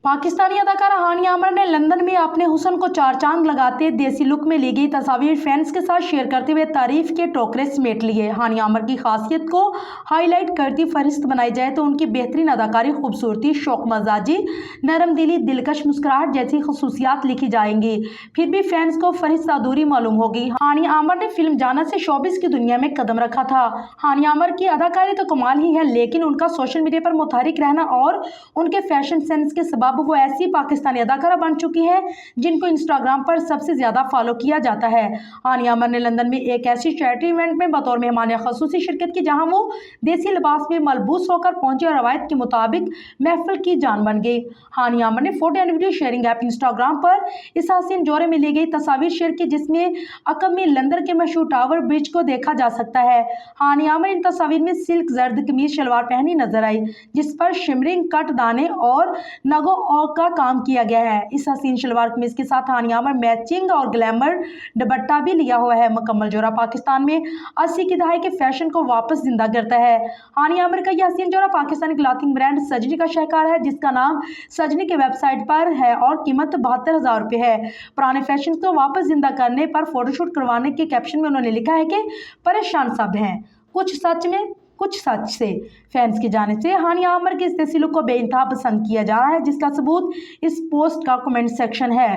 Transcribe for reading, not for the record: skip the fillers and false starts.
पाकिस्तानी अदाकारा हानिया आमर ने लंदन में अपने हुस्न को चार चांद लगाते देसी लुक में ली गई तस्वीर फैंस के साथ शेयर करते हुए तारीफ के टोकरे समेट लिए। हानिया आमर की खासियत को हाईलाइट करती फहरिस्त बनाई जाए तो उनकी बेहतरीन अदाकारी, खूबसूरती, शौक मजाजी, नरम दिली, दिलकश मुस्कुराहट जैसी खसूसियात लिखी जाएंगी। फिर भी फैंस को फहरिस्त अधूरी मालूम होगी। हानिया आमर ने फिल्म जाना से शोबिस की दुनिया में कदम रखा था। हानिया आमर की अदाकारी तो कमाल ही है, लेकिन उनका सोशल मीडिया पर मुतहरिक रहना और उनके फैशन सेंस के सबब वो ऐसी पाकिस्तानी अदाकारा बन चुकी है जिनको इंस्टाग्राम पर सबसे ज्यादा फॉलो किया जाता है। हानिया आमर ने लंदन में एक ऐसी चैरिटी इवेंट में बतौर मेहमान खसूसी शिरकत की जहां वो देसी लिबास में मलबूस होकर पहुंचे और रवायत के मुताबिक महफिल की जान बन गई। हानिया आमर ने photo and video sharing app Instagram पर इस हसीन जोड़े में ली गई तस्वीर शेयर की जिसमें अकब में लंदन के मशहूर टावर ब्रिज को देखा जा सकता है। हानिया आमर इन तस्वीर में सिल्क जर्द कमीज शलवार पहनी नजर आई जिस पर शिमरिंग कट दाने और नगो का काम किया गया है। इस हसीन शलवार कमीज के साथ हानिया आमर मैचिंग और ग्लैमर दुपट्टा भी लिया हुआ है। मुकम्मल जोड़ा पाकिस्तान में 80 की दहाई के फैशन को वापस जिंदा करता है। हानिया आमर का यह हसीन जोड़ा पाकिस्तानी क्लॉथिंग ब्रांड सजनी का शाहकार है जिसका नाम सजनी के वेबसाइट पर है और कीमत 72,000 रुपये है। पुराने फैशन को वापस जिंदा करने पर फोटोशूट करवाने के कैप्शन में उन्होंने लिखा है कि परेशान सब हैं, कुछ सच में कुछ सच से। फैंस की जाने से हानिया आमर के इस देसी लुक को बेइंतहा पसंद किया जा रहा है जिसका सबूत इस पोस्ट का कमेंट सेक्शन है।